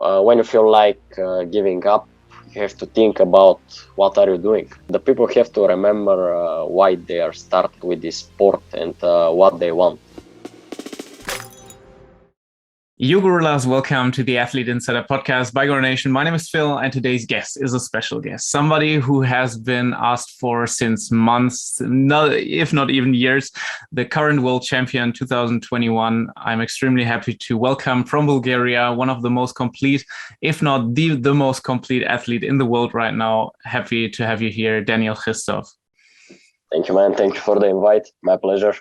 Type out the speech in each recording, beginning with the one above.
when you feel like giving up, you have to think about what are you doing. The people have to remember why they are start with this sport and what they want. Yo, gorillas, welcome to the Athlete Insider podcast by Gorilla Nation. My name is Phil, and today's guest is a special guest, somebody who has been asked for since months, if not even years, the current world champion 2021. I'm extremely happy to welcome from Bulgaria, one of the most complete, if not the most complete athlete in the world right now. Happy to have you here, Daniel Christoph. Thank you, man. Thank you for the invite. My pleasure.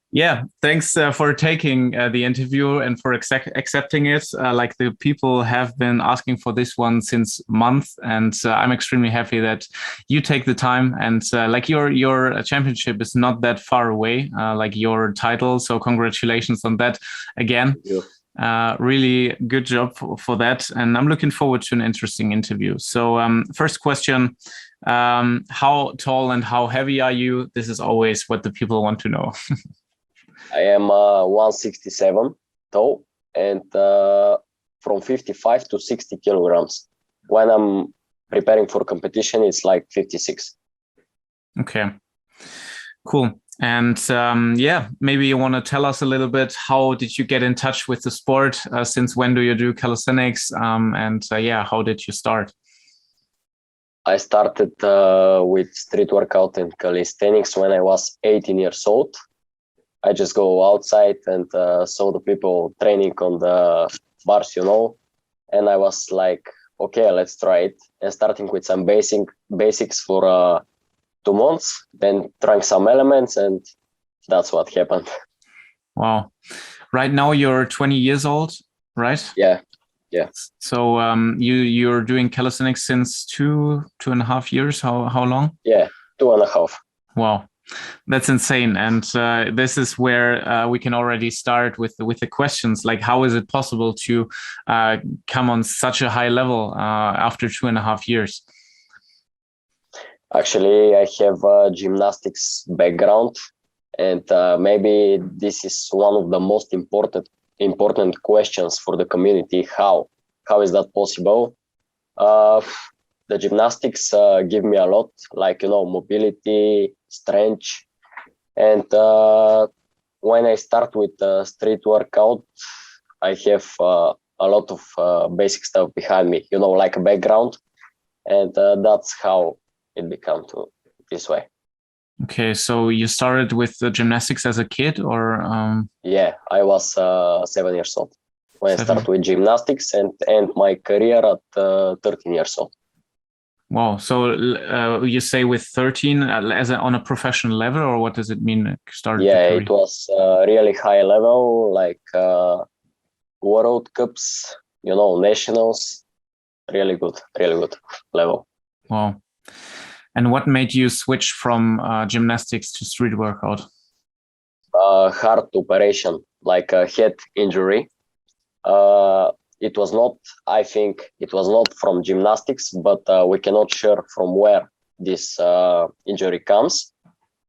Yeah, thanks for taking the interview and for accepting it. Like the people have been asking for this one since months, and I'm extremely happy that you take the time. And like your championship is not that far away, like your title. So congratulations on that again. Really good job for that, and I'm looking forward to an interesting interview. So first question, how tall and how heavy are you? This is always what the people want to know. I am 167 tall and from 55 to 60 kilograms. When I'm preparing for competition, it's like 56. Okay, cool. And yeah, maybe you want to tell us a little bit, how did you get in touch with the sport? Since when do you do calisthenics? Yeah, how did you start? I started with street workout and calisthenics when I was 18 years old. I just go outside and saw the people training on the bars, and I was like, okay, let's try it. And starting with some basics for 2 months, then trying some elements, and that's what happened. Wow. Right now you're 20 years old, right? Yeah. So you're doing calisthenics since 2.5 years. How long? Yeah, 2.5. Wow. That's insane. And this is where we can already start with the questions. Like, how is it possible to come on such a high level after 2.5 years? Actually, I have a gymnastics background, and maybe this is one of the most important questions for the community. How is that possible? The gymnastics give me a lot, like, mobility, strength. And when I start with street workout, I have a lot of basic stuff behind me, like a background. And that's how it became to this way. Okay, so you started with the gymnastics as a kid, or? Yeah, I was 7 years old when I started with gymnastics and my career at 13 years old. Wow. So you say with 13 on a professional level, or what does it mean? It was really high level, like World Cups, nationals. Really good level. Wow. And what made you switch from gymnastics to street workout? Heart operation, like a head injury. It was not, I think it was not from gymnastics, but we cannot share from where this injury comes.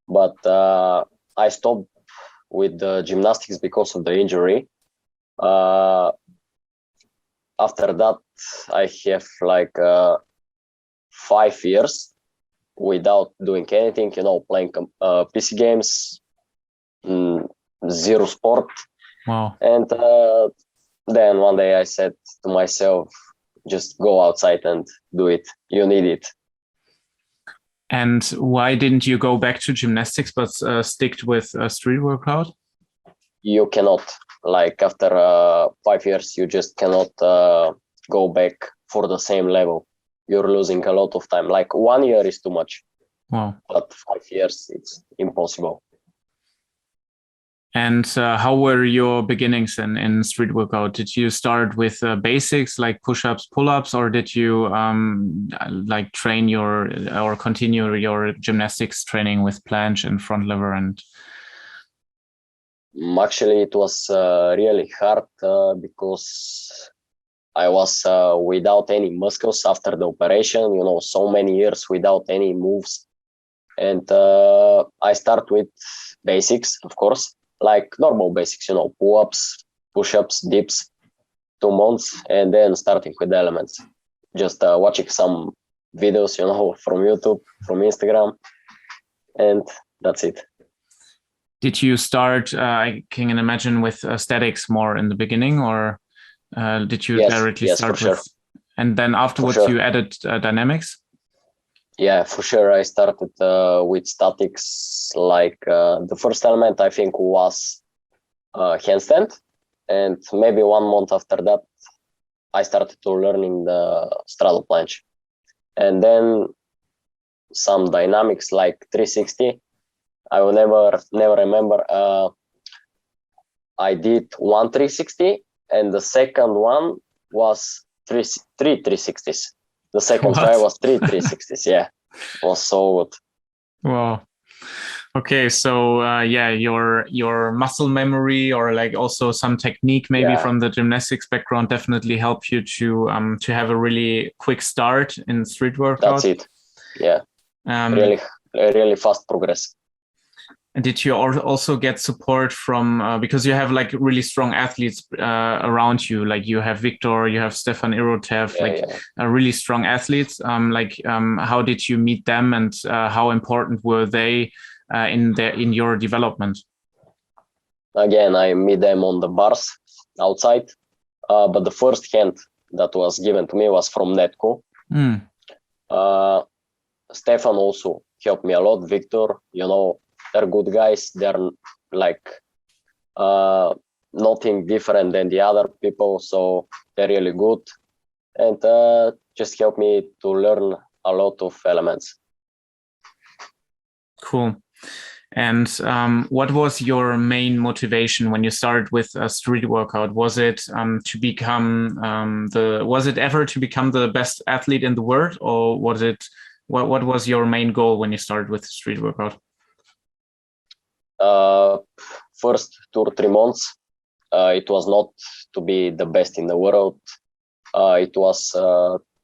But I stopped with the gymnastics because of the injury. After that, I have like 5 years without doing anything, playing PC games, zero sport. Wow. And then one day I said to myself, just go outside and do it. You need it. And why didn't you go back to gymnastics but stick with street workout? You cannot. Like after 5 years, you just cannot go back for the same level. You're losing a lot of time. Like 1 year is too much. Wow. But 5 years, it's impossible. And how were your beginnings in street workout? Did you start with basics like push-ups, pull-ups, or did you like train or continue your gymnastics training with planche and front lever? And actually, it was really hard because I was without any muscles after the operation. So many years without any moves, and I start with basics, of course. Like normal basics, pull-ups, push-ups, dips. 2 months, and then starting with the elements, just watching some videos, from YouTube, from Instagram, and that's it. Did you start, I can imagine, with statics more in the beginning, or did you directly start with? Sure. And then afterwards you added dynamics? Yeah, for sure. I started with statics. Like the first element, I think, was handstand, and maybe 1 month after that, I started to learning the straddle planche, and then some dynamics like 360. I will never remember. I did 1 360, and the second one was three 360s. The second try was 3 360s. Yeah, it was so good. Wow. Okay, so your muscle memory, or like also some technique maybe from the gymnastics background, definitely help you to have a really quick start in street workout. That's it. Yeah, really fast progress. And did you also get support from, because you have like really strong athletes around you, like you have Victor, you have Stefan Irotev, really strong athletes. How did you meet them, and how important were they in your development? Again, I meet them on the bars outside, but the first hand that was given to me was from Netco. Stefan also helped me a lot. Victor, they're good guys. They're like nothing different than the other people, so they're really good, and just help me to learn a lot of elements. Cool. And what was your main motivation when you started with a street workout? Was it to become was it ever to become the best athlete in the world, or was it what was your main goal when you started with street workout? First 2 or 3 months, it was not to be the best in the world. It was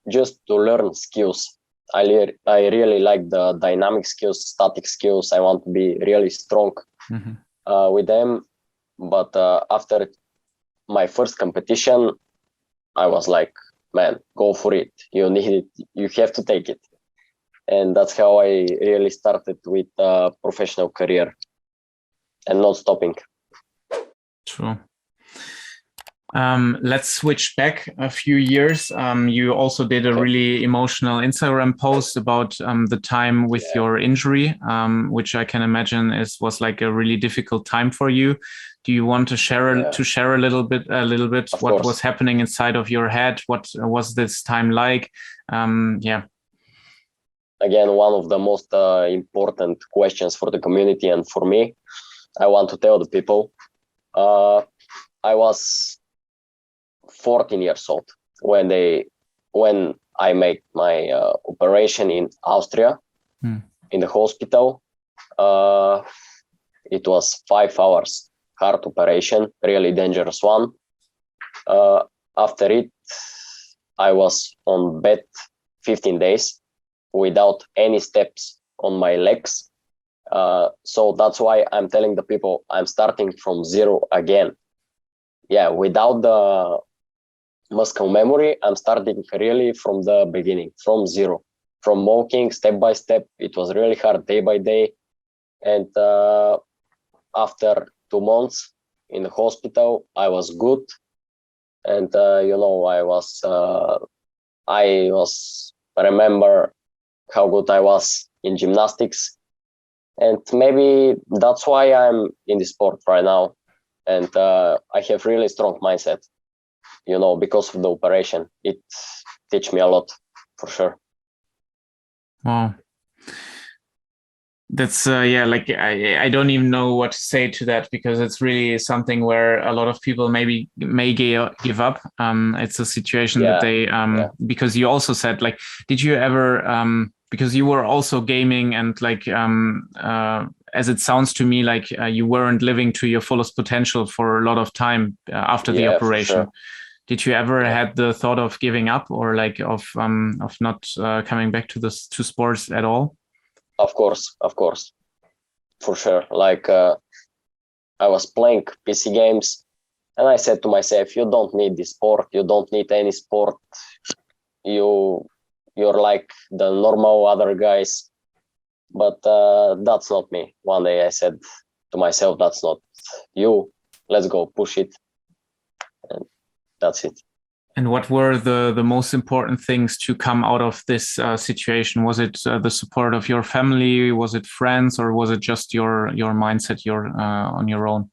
just to learn skills. I really like the dynamic skills, static skills. I want to be really strong with them. But after my first competition, I was like, man, go for it. You need it. You have to take it. And that's how I really started with a professional career. And not stopping. True. Let's switch back a few years. You also did a really emotional Instagram post about the time with your injury, which I can imagine was like a really difficult time for you. Do you want to share a little bit Of what course. was happening inside of your head? What was this time like? Again, one of the most important questions for the community and for me. I want to tell the people, I was 14 years old when I made my operation in Austria, in the hospital. It was 5 hours heart operation, really dangerous one. After it, I was on bed 15 days without any steps on my legs. So that's why I'm telling the people I'm starting from zero again. Yeah, without the muscle memory, I'm starting really from the beginning, from zero, from walking step by step. It was really hard day by day. And after 2 months in the hospital, I was good. And, I remember how good I was in gymnastics. And maybe that's why I'm in the sport right now. And I have really strong mindset, because of the operation. It teach me a lot, for sure. Wow. That's I don't even know what to say to that, because it's really something where a lot of people maybe may give up. It's a situation that they because you also said, like, did you ever because you were also gaming, and like as it sounds to me, like you weren't living to your fullest potential for a lot of time after the operation. Sure. Did you ever had the thought of giving up, or like of not coming back to sports at all? Of course, for sure. Like I was playing PC games, And I said to myself, you don't need this sport. You don't need any sport. You're like the normal other guys. But that's not me. One day I said to myself, that's not you. Let's go push it. And that's it. And what were the most important things to come out of this situation? Was it the support of your family? Was it friends, or was it just your mindset? On your own?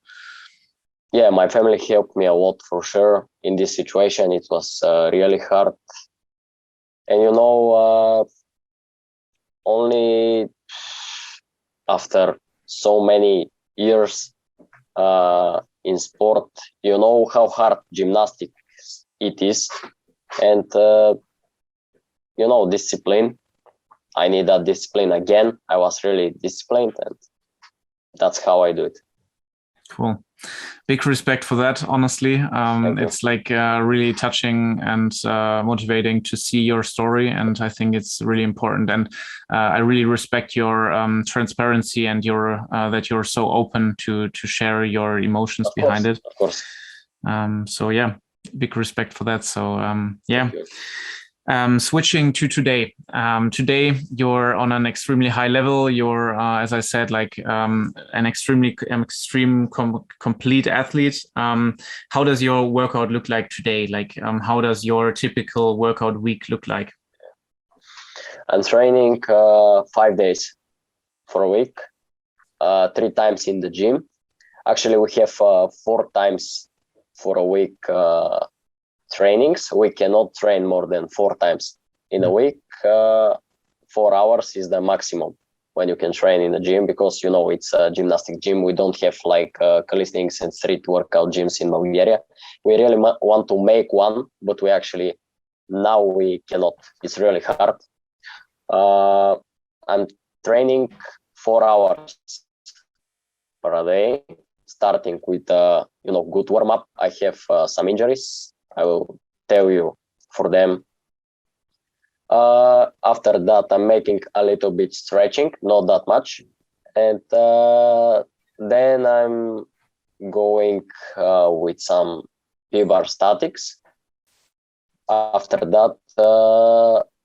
Yeah, my family helped me a lot for sure. In this situation, it was really hard. And only after so many years in sport, you know how hard gymnastics it is, and discipline. I need that discipline again. I was really disciplined, and that's how I do it. Cool. Big respect for that, honestly. It's like really touching and motivating to see your story, and I think it's really important. And I really respect your transparency and your that you're so open to share your emotions behind it. Of course. So yeah, big respect for that. So yeah. Switching to today. Today, you're on an extremely high level. You're, as I said, like an extreme complete athlete. How does your workout look like today? Like, how does your typical workout week look like? I'm training 5 days for a week, 3 times in the gym. Actually, we have 4 times for a week trainings. We cannot train more than 4 times in a week. 4 hours is the maximum when you can train in the gym, because it's a gymnastic gym. We don't have like calisthenics and street workout gyms in Bulgaria. We really want to make one, but we cannot. It's really hard. I'm training 4 hours per day, starting with good warm up. I have some injuries. I will tell you for them. After that, I'm making a little bit stretching, not that much. And then I'm going with some P-bar statics. After that,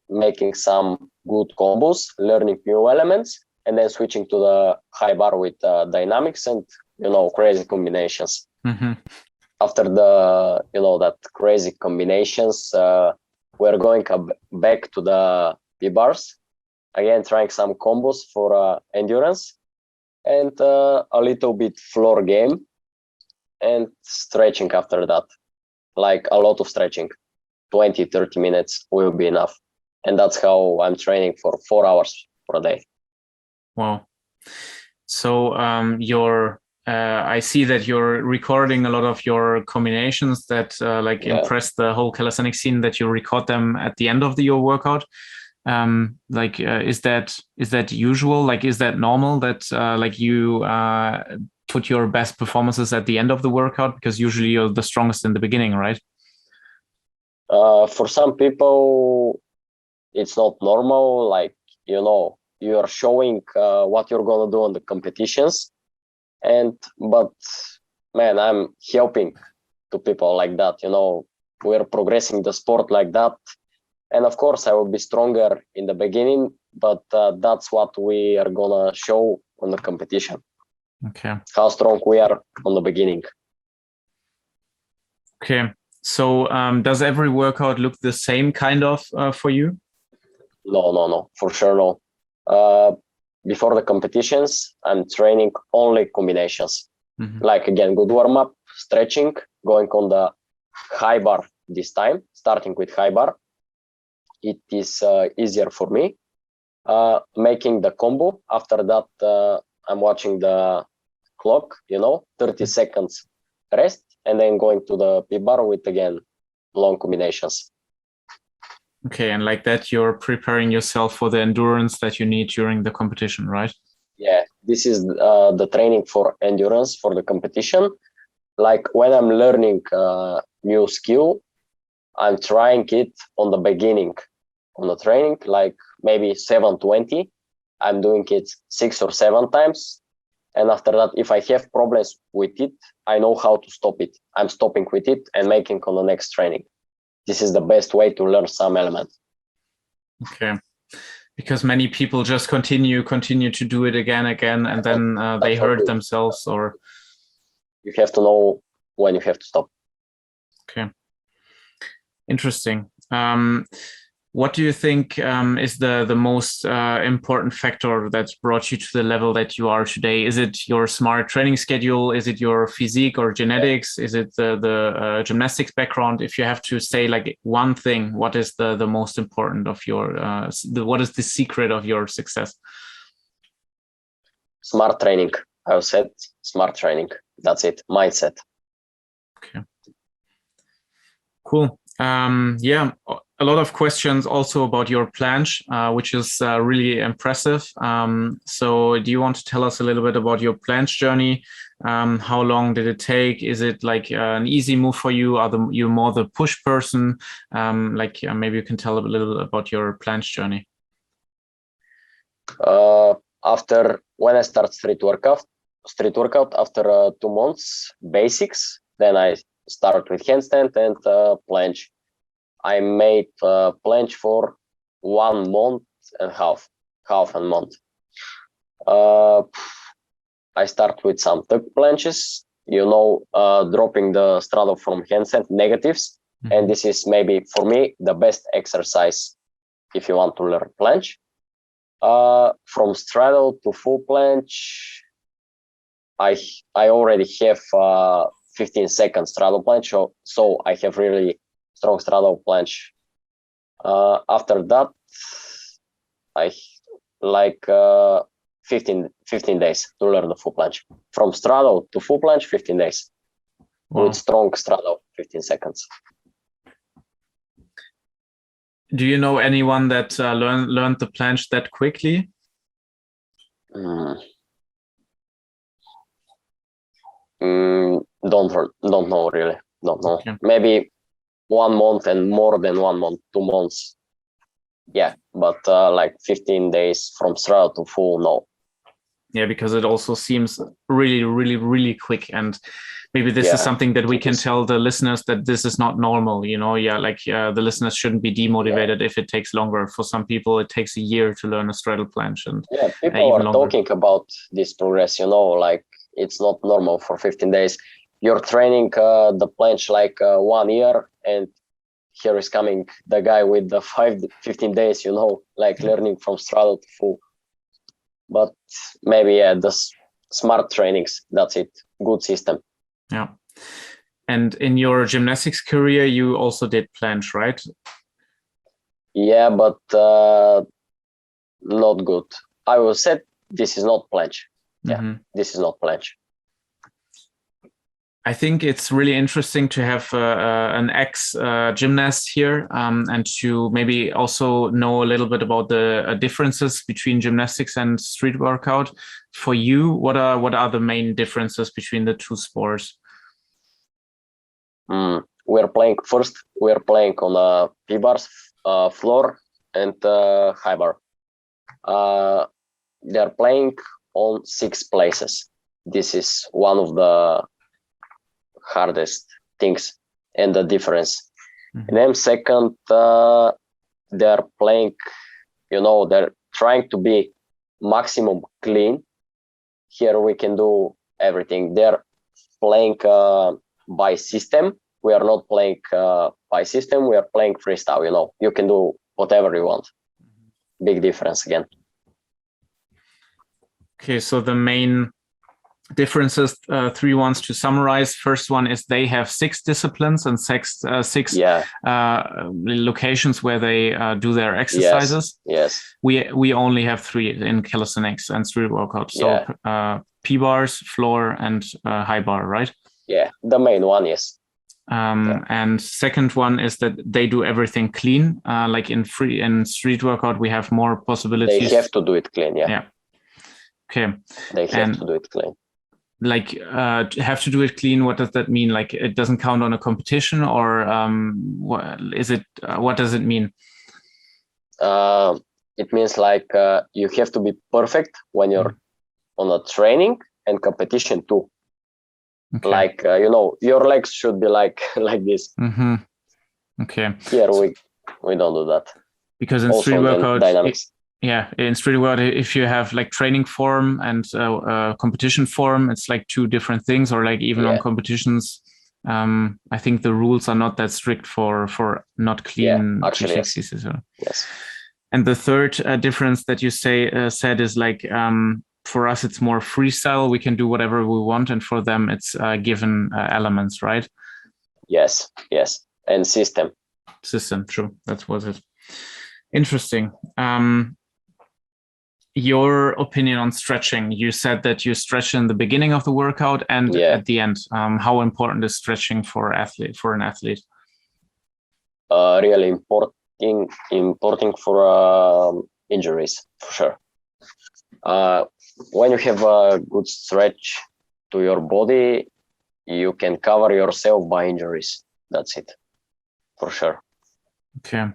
making some good combos, learning new elements, and then switching to the high bar with dynamics and, crazy combinations. Mm-hmm. After that crazy combinations, we're going back to the P-bars, again trying some combos for endurance, and a little bit floor game and stretching after that, like a lot of stretching. 20-30 minutes will be enough, and that's how I'm training for 4 hours per day. Wow. So I see that you're recording a lot of your combinations that impress the whole calisthenics scene, that you record them at the end of your workout. Is that usual? Like, is that normal that you put your best performances at the end of the workout? Because usually you're the strongest in the beginning, right? For some people, it's not normal. Like, you are showing what you're going to do on the competitions. But man, I'm helping to people like that. We're progressing the sport like that. And of course, I will be stronger in the beginning, but that's what we are going to show on the competition. Okay. How strong we are on the beginning. Okay. So does every workout look the same kind of for you? No, for sure no. Before the competitions, I'm training only combinations. Mm-hmm. Like, again, good warm-up, stretching, going on the high bar this time, starting with high bar. It is easier for me. Making the combo. After that, I'm watching the clock, 30 seconds rest, and then going to the P-bar with, again, long combinations. Okay, and like that, you're preparing yourself for the endurance that you need during the competition, right? Yeah, this is the training for endurance for the competition. Like, when I'm learning new skill, I'm trying it on the beginning on the training, like maybe 720. I'm doing it 6 or 7 times, And after that, if I have problems with it, I know how to stop it. I'm stopping with it and making on the next training. This is the best way to learn some element. Okay. Because many people just continue to do it again, and then they hurt themselves, or you have to know when you have to stop. Okay. Interesting. What do you think is the most important factor that's brought you to the level that you are today? Is it your smart training schedule? Is it your physique or genetics? Is it the gymnastics background? If you have to say like one thing, what is the most important of your, what is the secret of your success? Smart training. I said smart training. That's it. Mindset. Okay. Cool. Yeah, a lot of questions also about your planche, which is really impressive. So do you want to tell us a little bit about your planche journey? How long did it take? Is it like an easy move for you? Are you more the push person? Maybe you can tell a little bit about your planche journey. After when I start street workout after 2 months basics, then I start with handstand and planche. I made planche for 1 month and half a month. I start with some tuck planches, dropping the straddle from handstand negatives. Mm-hmm. And this is maybe for me the best exercise if you want to learn planche. From straddle to full planche, I already have 15-second straddle planche, so I have really strong straddle planche. After that, I like 15 days to learn the full planche. From straddle to full planche, 15 days. Wow. With strong straddle, 15 seconds. Do you know anyone that learned the planche that quickly? Don't know really. Don't know. Okay. Maybe 1 month and more than 1 month, 2 months. Yeah, but like 15 days from straddle to full, no. Yeah, because it also seems really, really, really quick. And maybe this is something that we can tell the listeners that this is not normal, the listeners shouldn't be demotivated if it takes longer. For some people, it takes a year to learn a straddle planche. And people are talking about this progress, like it's not normal for 15 days. You're training the planche like 1 year, and here is coming the guy with the 15 days, like learning from straddle to full. But maybe the smart trainings, that's it. Good system. Yeah. And in your gymnastics career, you also did planche, right? Yeah, but not good. I will say this is not planche. Yeah, mm-hmm. This is not planche. I think it's really interesting to have an ex-gymnast here and to maybe also know a little bit about the differences between gymnastics and street workout. For you, what are the main differences between the two sports? We're playing on a P-bars floor and high bar. They're playing on 6 places. This is one of the hardest things and the difference. Mm-hmm. And then second, they're playing, they're trying to be maximum clean. Here we can do everything. They're playing by system. We are not playing by system. We are playing freestyle. You can do whatever you want. Big difference again. Okay, so the main differences, 3 ones to summarize. First one is they have 6 disciplines and 6 locations where they do their exercises. Yes. We only have 3 in calisthenics and street workout. So P-bars, floor, and high bar, right? Yeah, the main one, yes. And second one is that they do everything clean. Like in street workout, we have more possibilities. They have to do it clean, yeah. Okay. They have to do it clean. Like have to do it clean, what does that mean? Like it doesn't count on a competition, or what does it mean? It means like you have to be perfect when you're on a training, and competition too. Okay. Like your legs should be like like this. Okay. Here we don't do that. Because in Also street workout, dynamics. in street workout, if you have like training form and competition form, it's like two different things. Or like even on competitions, I think the rules are not that strict for not clean exercises. Yes. And the third difference that you said is like for us it's more freestyle. We can do whatever we want, and for them it's given elements, right? Yes. And system. True. That was it. Interesting. Your opinion on stretching. You said that you stretch in the beginning of the workout and at the end. How important is stretching for an athlete? Really important for injuries, for sure. When you have a good stretch to your body, you can cover yourself by injuries. That's it, for sure. Okay.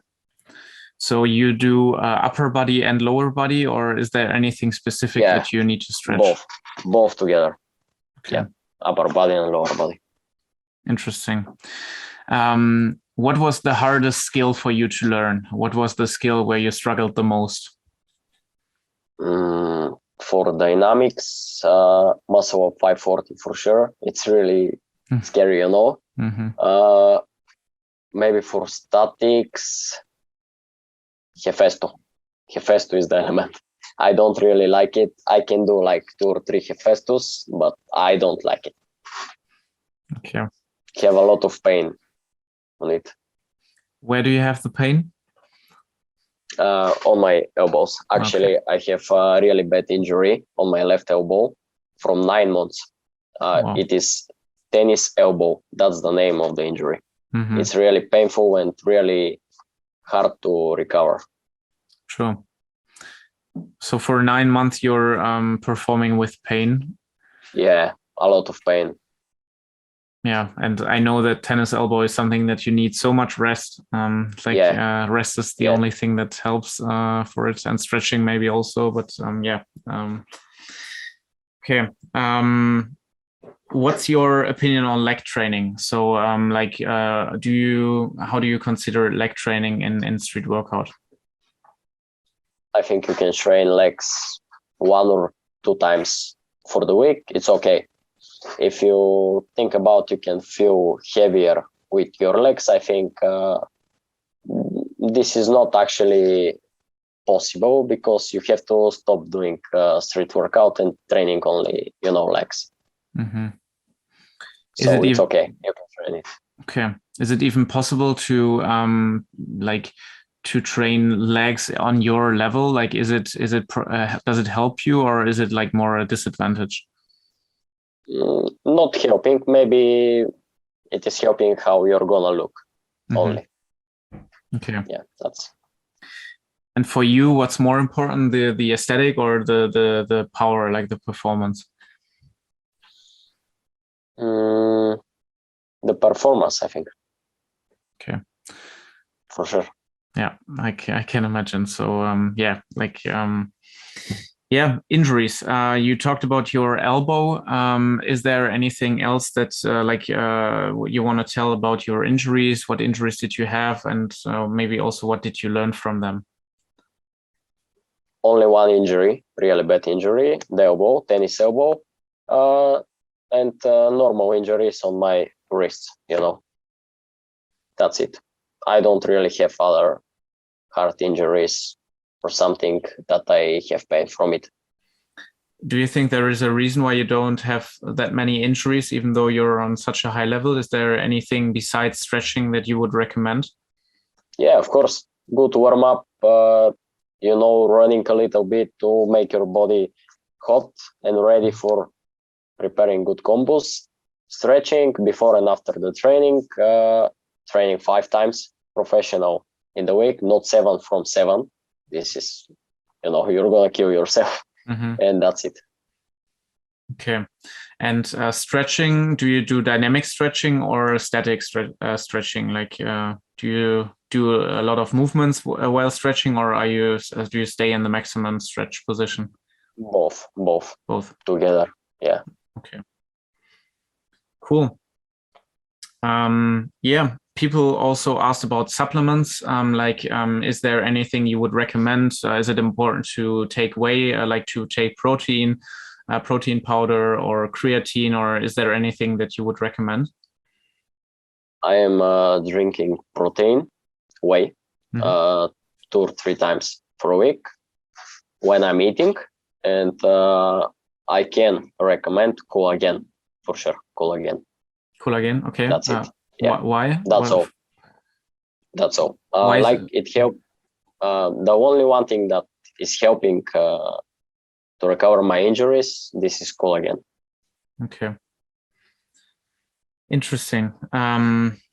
So you do upper body and lower body, or is there anything specific that you need to stretch? Both together. Okay. Yeah, upper body and lower body. Interesting. What was the hardest skill for you to learn? What was the skill where you struggled the most? For dynamics, muscle up 540 for sure. It's really scary, Maybe for statics, Hefesto. Hefesto is the element. I don't really like it. I can do like 2 or 3 Hefestos, but I don't like it. Okay. Have a lot of pain on it. Where do you have the pain? On my elbows. Actually, I have a really bad injury on my left elbow from 9 months. Wow. It is tennis elbow. That's the name of the injury. It's really painful and really hard to recover. Sure. So for 9 months, you're performing with pain? Yeah, a lot of pain. Yeah, and I know that tennis elbow is something that you need so much rest. Rest is the only thing that helps for it, and stretching maybe also. But okay. What's your opinion on leg training? So, how do you consider leg training in street workout? I think you can train legs 1 or 2 times for the week. It's okay. If you think about you can feel heavier with your legs, I think this is not actually possible because you have to stop doing street workout and training only, legs. So it's okay. You can train it. Okay. Is it even possible to to train legs on your level? Like, does it help you, or is it like more a disadvantage? Not helping. Maybe it is helping how you're gonna look only. Okay. Yeah, that's. And for you, what's more important, the aesthetic or the power, like the performance? The performance, I think. Okay. For sure. Yeah, I can imagine. So injuries. You talked about your elbow. Is there anything else that you want to tell about your injuries? What injuries did you have, and maybe also what did you learn from them? Only one injury, really bad injury, the elbow, tennis elbow, and normal injuries on my wrists. That's it. I don't really have other heart injuries or something that I have pain from it. Do you think there is a reason why you don't have that many injuries, even though you're on such a high level? Is there anything besides stretching that you would recommend? Yeah, of course. Good warm up, running a little bit to make your body hot and ready for preparing good combos. Stretching before and after the training. Training 5 times professional in the week, not 7 from 7. This is, you're going to kill yourself. And that's it. Okay. And stretching, do you do dynamic stretching or static stretching? Like, do you do a lot of movements while stretching, or do you stay in the maximum stretch position? Both together. Yeah. Okay. Cool. Yeah. People also asked about supplements. Is there anything you would recommend? Is it important to take whey, like to take protein, protein powder or creatine, or is there anything that you would recommend? I am drinking protein, whey, Mhm. 2 or 3 times for a week when I'm eating, and I can recommend collagen for sure. Collagen. Collagen. Okay. That's it. Yeah, Why? that's all. That's all. Why is Like it? it help. The only one thing that is helping to recover my injuries, this is collagen. Okay. Interesting.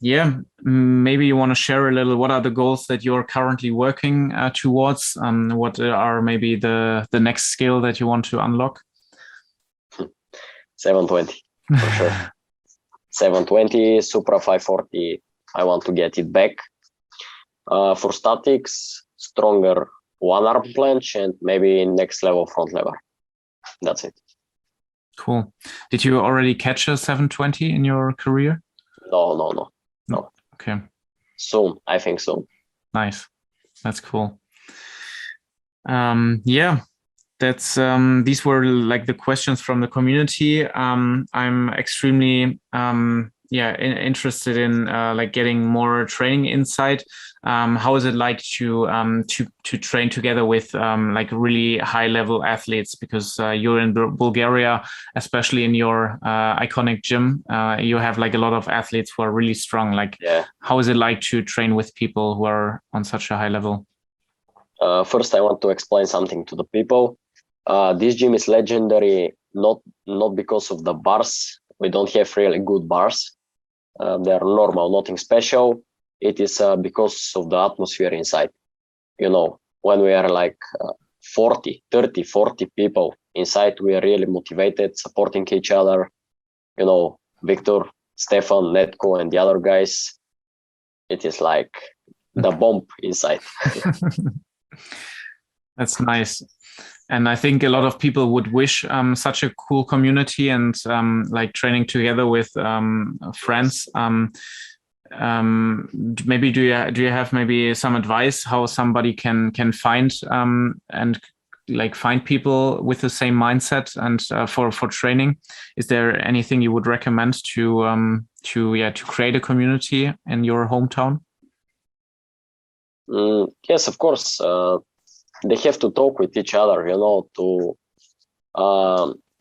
Yeah, maybe you want to share a little. What are the goals that you're currently working towards? What are maybe the next skill that you want to unlock? 720 for sure. 720 Supra 540. I want to get it back. For statics, stronger one arm planche and maybe next level front lever. That's it. Cool. Did you already catch a 720 in your career? No. Okay. Soon, I think soon. Nice. That's cool. Yeah, that's these were like the questions from the community. I'm extremely interested in like getting more training insight. How is it like to train together with like really high level athletes? Because you're in Bulgaria, especially in your iconic gym, you have like a lot of athletes who are really strong. Like, Yeah. how is it like to train with people who are on such a high level? First, I want to explain something to the people. This gym is legendary not because of the bars. We don't have really good bars. They're normal, nothing special. It is because of the atmosphere inside. You know, when we are like 40 people inside, we are really motivated, supporting each other. You know, Victor, Stefan, Netko, and the other guys. It is like the bomb inside. That's nice. And I think a lot of people would wish such a cool community and like training together with friends. Maybe do you have maybe some advice how somebody can find and like find people with the same mindset and for training? Is there anything you would recommend to create a community in your hometown? Yes, of course. They have to talk with each other, you know, to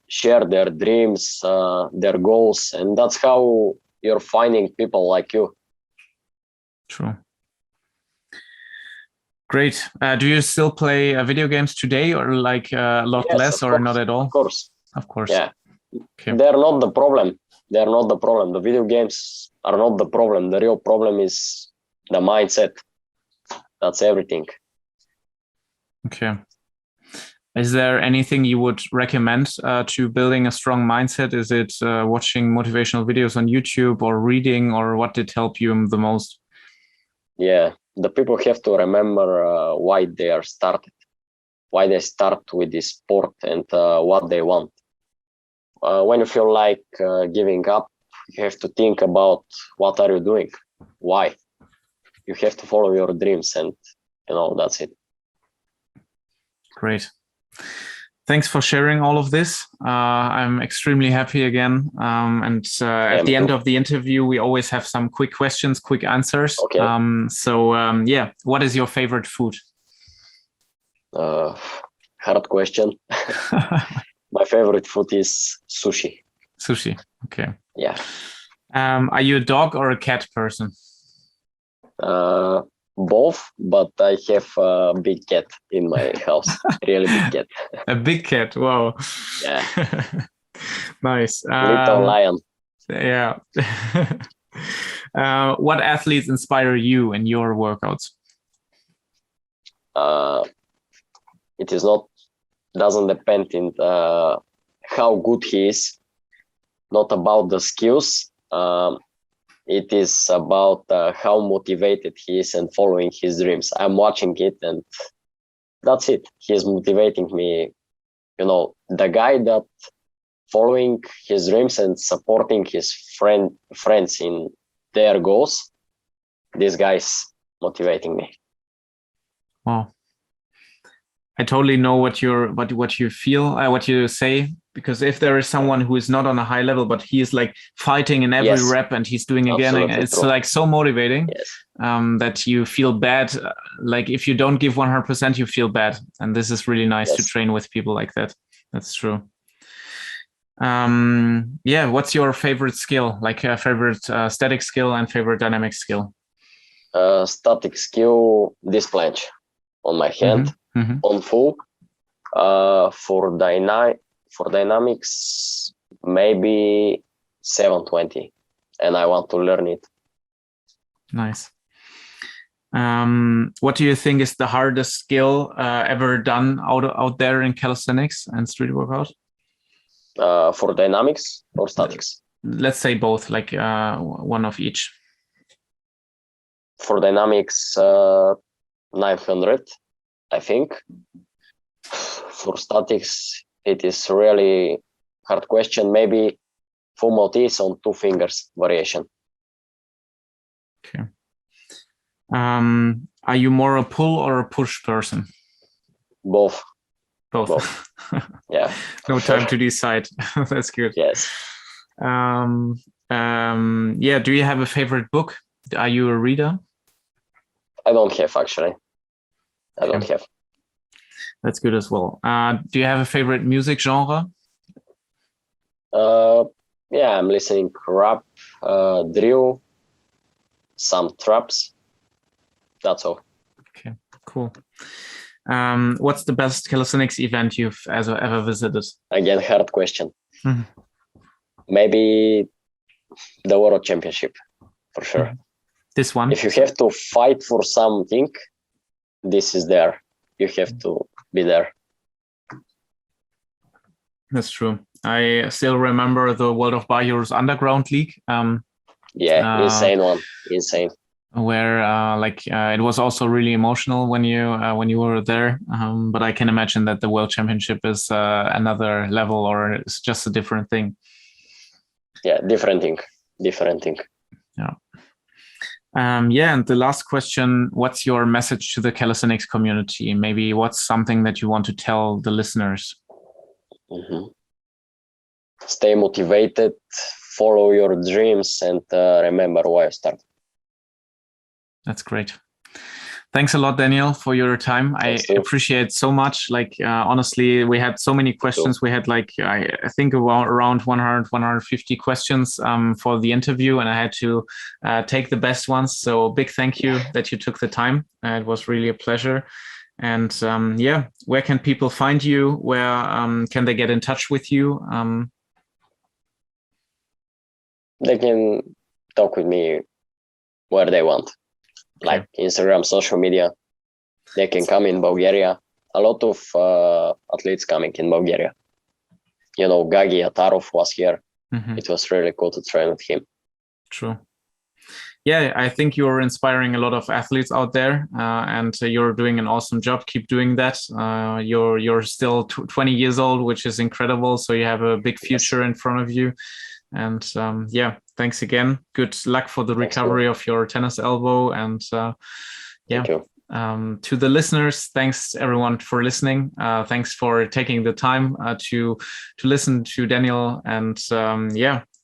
share their dreams, their goals, and that's how you're finding people like you. True. Great. Do you still play video games today, or like a lot Yes, less, or not at all? Of course. Of course. Yeah. Okay. They're not the problem. They're not the problem. The video games are not the problem. The real problem is the mindset. That's everything. Okay. Is there anything you would recommend to building a strong mindset? Is it watching motivational videos on YouTube or reading, or what did help you the most? Yeah, the people have to remember why they are started, why they start with this sport, and what they want. When you feel like giving up, you have to think about what are you doing, why. You have to follow your dreams, and you know that's it. Great. Thanks for sharing all of this. I'm extremely happy again. And at the end of the interview, we always have some quick questions, quick answers. Okay. Yeah, what is your favorite food? Hard question. My favorite food is sushi. Sushi. Okay. Yeah. Are you a dog or a cat person? Both, but I have a big cat in my house. Really big cat. A big cat. Wow. Yeah. Nice. Little lion. Yeah. What athletes inspire you in your workouts? It is not doesn't depend in how good he is. Not about the skills. It is about how motivated he is and following his dreams. I'm watching it and that's it. He's motivating me. You know, the guy that following his dreams and supporting his friends in their goals. This guy's motivating me. Wow. I totally know what you feel, what you say, because if there is someone who is not on a high level, but he is like fighting in every rep and he's doing again, and it's like so motivating that you feel bad. Like if you don't give 100%, you feel bad. And this is really nice to train with people like that. That's true. What's your favorite skill? Like a favorite static skill and favorite dynamic skill? Static skill, this planche on my hand. On full. For dynamics, maybe 720, and I want to learn it. Nice. What do you think is the hardest skill ever done out there in calisthenics and street workout? For dynamics or statics? Let's say both, like one of each. For dynamics, 900. I think. For statics, it is really hard question. Maybe full Maltese on 2 fingers variation. Okay. Are you more a pull or a push person? Both. Yeah. No time to decide. That's good. Yes. Do you have a favorite book? Are you a reader? I don't have, actually. I don't have. That's good as well. Do you have a favorite music genre? I'm listening rap, drill, some traps. That's all. Okay, cool. What's the best calisthenics event you've ever visited? Again, hard question. Maybe the World Championship, for sure. This one? If you have to fight for something, this is there. You have to be there. That's true. I still remember the World of Bar Heroes Underground League. Insane one. Insane. Where it was also really emotional when you were there. But I can imagine that the World Championship is another level, or it's just a different thing. Yeah, different thing. Yeah. And the last question, what's your message to the calisthenics community? Maybe what's something that you want to tell the listeners? Stay motivated, follow your dreams, and remember why you started. That's great. Thanks a lot, Daniel, for your time. I appreciate so much. Honestly, we had so many questions. We had I think around 100, 150 questions for the interview, and I had to take the best ones. So big thank you that you took the time. It was really a pleasure. And where can people find you? Where can they get in touch with you? They can talk with me where they want. Like Instagram, social media. They can come in Bulgaria. A lot of athletes coming in Bulgaria. Gagi Atarov was here. It was really cool to train with him. True. Yeah, I think you're inspiring a lot of athletes out there, and you're doing an awesome job. Keep doing that. You're still 20 years old, which is incredible. So you have a big future in front of you. And thanks again. Good luck for the recovery of your tennis elbow. And Thank you. To the listeners, thanks everyone for listening. Thanks for taking the time to listen to Daniel. And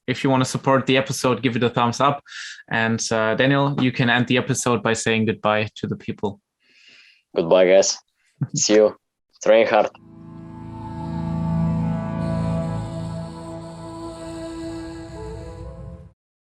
if you want to support the episode, give it a thumbs up. And Daniel, you can end the episode by saying goodbye to the people. Goodbye, guys. See you. Train hard.